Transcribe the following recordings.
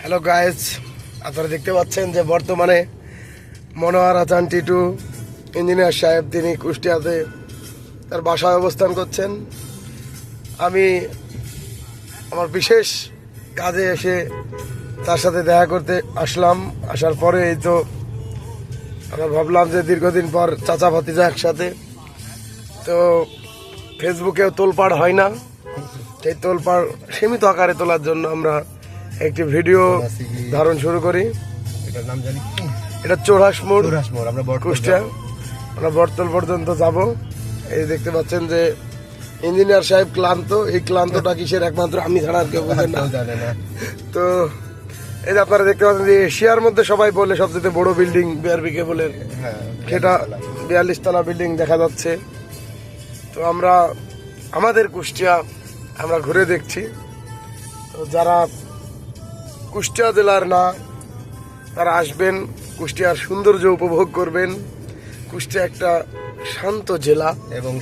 Hello guys, আপনারা দেখতে পাচ্ছেন যে বর্তমানে মনোয়ার হাসান টিটু ইঞ্জিনিয়ার সাহেব তিনি কুষ্টিয়াতে তার বাসায় অবস্থান করছেন। আমি আমার বিশেষ কাজে এসে তার সাথে দেখা করতে আসলাম। আসার পরে এই তো আমরা ভাবলাম যে দীর্ঘদিন পর চাচা ভাতিজা একসাথে, তো ফেসবুকেও তোলপাড় হয় না, সেই তোলপাড় সীমিত আকারে তোলার জন্য আমরা একটি ভিডিও ধারণ শুরু করি। এটার নাম জানি কি? এটা চৌরাসমোড়, আমরা কুষ্টিয়া। আমরা বটতল পর্যন্ত যাব। এই দেখতে পাচ্ছেন যে ইঞ্জিনিয়ার সাহেব ক্লান্ত। এই ক্লান্তটা কিসের একমাত্র আমি ছাড়া আর কেউ বোঝেন না। তো এই যে আপনারা দেখতে পাচ্ছেন যে এশিয়ার মধ্যে সবাই বলে সবচেয়ে বড় বিল্ডিং বিআরবি কেবলের, সেটা 42 তলা বিল্ডিং দেখা যাচ্ছে। তো আমরা আমাদের কুষ্টিয়া আমরা ঘুরে দেখছি। তো যারা কুষ্টিয়া জেলার না তারা আসবেন, কুষ্টিয়ার সৌন্দর্য উপভোগ করবেন। কুষ্টিয়া একটা শান্ত জেলা এবং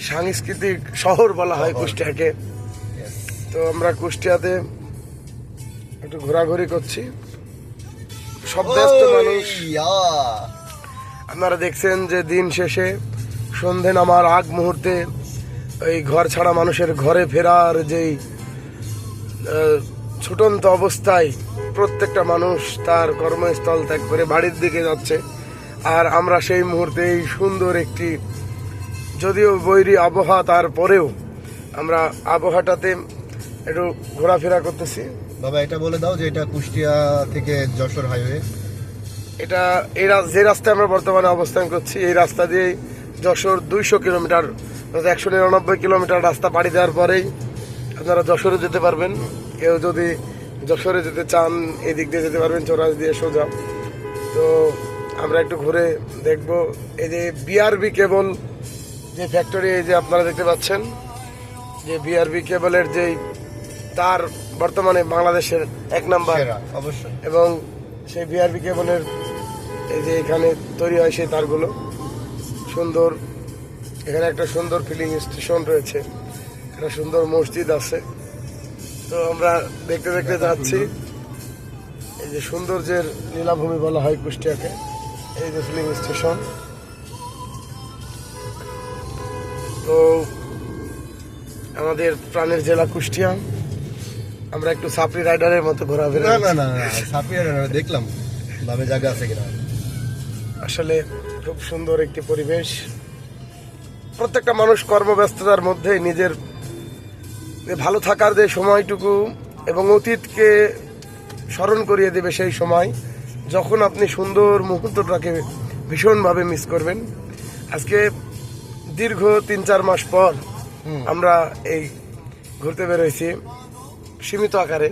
সাংস্কৃতিক শহর বলা হয় কুষ্টিয়াকে। তো আমরা কুষ্টিয়াতে একটু ঘোরাঘুরি করছি। সব ব্যস্ত মানুষ। আপনারা দেখছেন যে দিন শেষে সন্ধে নামার আগ মুহূর্তে ওই ঘর ছাড়া মানুষের ঘরে ফেরার যেই ছুটন্ত অবস্থায় প্রত্যেকটা মানুষ তার কর্মস্থল ত্যাগ করে বাড়ির দিকে যাচ্ছে, আর আমরা সেই মুহূর্তে এই সুন্দর একটি যদিও বৈরী আবহাওয়া, তারপরেও আমরা আবহাওয়াটাতে একটু ঘোরাফেরা করতেছি। বাবা এটা বলে দাও যে এটা কুষ্টিয়া থেকে যশোর হাইওয়ে। এটা যে রাস্তায় আমরা বর্তমানে অবস্থান করছি, এই রাস্তা দিয়ে যশোর 200 কিলোমিটার, 199 কিলোমিটার রাস্তা পাড়ি দেওয়ার পরেই আপনারা যশোরে যেতে পারবেন। কেউ যদি যশোরে যেতে চান এদিক দিয়ে যেতে পারবেন, চৌরাস দিয়ে সোজা। তো আমরা একটু ঘুরে দেখব। এই যে বিআরবি কেবল যে ফ্যাক্টরি, এই যে আপনারা দেখতে পাচ্ছেন যে বিআরবি কেবলের যেই তার বর্তমানে বাংলাদেশের 1 নাম্বার অবশ্যই, এবং সেই বিআরবি কেবলের এই যে এখানে তৈরি হয় সেই তারগুলো সুন্দর। এখানে একটা সুন্দর ফিলিং স্টেশন রয়েছে, একটা সুন্দর মসজিদ আছে। তো আমরা দেখতে দেখতে যাচ্ছি। এই যে সৌন্দর্যের লীলাভূমি বলা হয় কুষ্টিয়াকে, এই যে ফিলিং স্টেশন। তো আমাদের প্রাণের জেলা কুষ্টিয়া, আমরা একটু সাপড়ি রাইডারের মতো ঘোরাফেরা। না সাপড়ি রাইডার দেখলাম ভাবে জায়গা আছে কিনা। আসলে খুব সুন্দর একটি পরিবেশ। প্রত্যেকটা মানুষ কর্মব্যস্ততার মধ্যে নিজের ভালো থাকার যে সময়টুকু এবং অতীতকে স্মরণ করিয়ে দেবে সেই সময়, যখন আপনি সুন্দর মুহূর্তটাকে ভীষণভাবে মিস করবেন। আজকে দীর্ঘ 3-4 মাস পর আমরা এই ঘুরতে বেরোইছি সীমিত আকারে,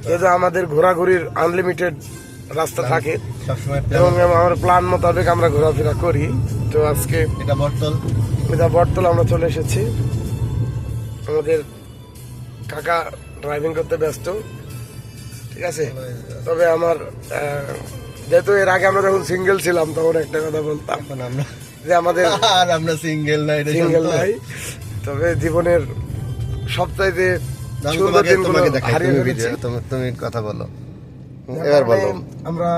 যেহেতু আমাদের ঘোরাঘুরির আনলিমিটেড রাস্তা থাকে এবং আমার প্ল্যান মোতাবেক আমরা ঘোরাফেরা করি। তো আজকে এটা বটতল আমরা চলে এসেছি। আমাদের কাকা ড্রাইভিং করতে ব্যস্ত, ঠিক আছে। তবে আমার যেহেতু এর আগে আমরা যখন সিঙ্গেল ছিলাম তখন একটা কথা বলতাম যে আমাদের আমরা সিঙ্গেল নাই, তবে জীবনের সবচাইতে সুন্দর দিনগুলো হারিয়ে ফেলেছি। তুমি কথা বলো, আমরা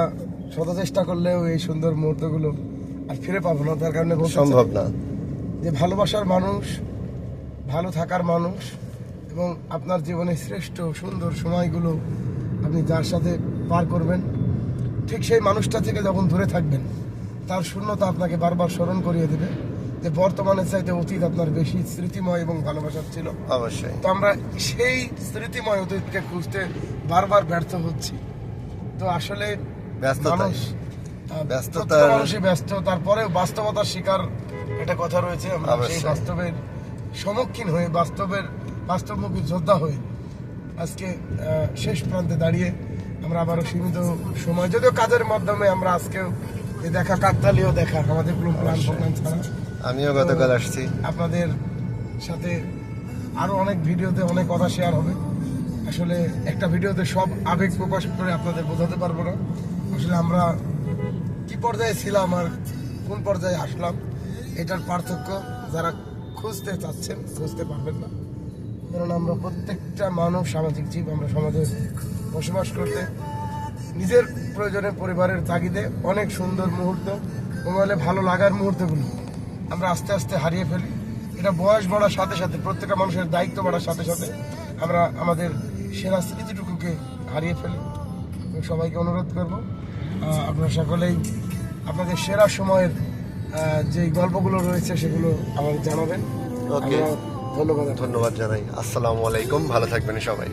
শত চেষ্টা করলেও এই সুন্দর মুহূর্তগুলো আর ফিরে পাবো না। তার কারণে সম্ভব না যে ভালোবাসার মানুষ, ভালো থাকার মানুষ এবং আপনার জীবনের শ্রেষ্ঠ সুন্দর সময়গুলো আপনি যার সাথে পার করবেন, ঠিক সেই মানুষটা থেকে যখন দূরে থাকবেন তার শূন্যতা আপনাকে বারবার স্মরণ করিয়ে দেবে যে বর্তমানের চাইতে অতীত আপনার বেশি স্মৃতিময় এবং ভালোবাসার ছিল। অবশ্যই। তো আমরা সেই স্মৃতিময় অতীতকে খুঁজতে বারবার ব্যর্থ হচ্ছি। তো আসলে মানুষই ব্যস্ত, তারপরেও বাস্তবতার শিকার একটা কথা রয়েছে। আমরা সেই বাস্তবের সম্মুখীন হয়ে বাস্তবমুখী যোদ্ধা হয়ে আজকে শেষ প্রান্তে দাঁড়িয়ে আমরা আবারও সীমিত সময়, যদিও কাজের মাধ্যমে আমরা আজকেও এই দেখা কাকতালীয় দেখা আমাদের কোনো প্ল্যান ছাড়া। আমিও গতকাল আসছি। আপনাদের সাথে আরো অনেক ভিডিওতে অনেক কথা শেয়ার হবে। আসলে একটা ভিডিওতে সব আবেগ প্রকাশ করে আপনাদের বোঝাতে পারবো না। আসলে আমরা কি পর্যায়ে ছিলাম আর কোন পর্যায়ে আসলাম, এটার পার্থক্য যারা খুঁজতে চাচ্ছেন খুঁজতে পারবেন না। কারণ আমরা প্রত্যেকটা মানব সামাজিক জীব, আমরা সমাজে বসবাস করতে নিজের প্রয়োজনে পরিবারের তাগিদে অনেক সুন্দর মুহূর্ত, মোবাইলে ভালো লাগার মুহূর্তগুলো আমরা আস্তে আস্তে হারিয়ে ফেলি। এটা বয়স বাড়ার সাথে সাথে, প্রত্যেকটা মানুষের দায়িত্ব বাড়ার সাথে সাথে আমরা আমাদের সেরা স্মৃতিটুকুকে হারিয়ে ফেলি। আমি সবাইকে অনুরোধ করব, আপনারা সকলেই আপনাদের সেরা সময়ের যে গল্পগুলো রয়েছে সেগুলো আমাদের জানাবেন। ওকে, ধন্যবাদ। ধন্যবাদ জানাই। আসসালামু আলাইকুম, ভালো থাকবেন সবাই।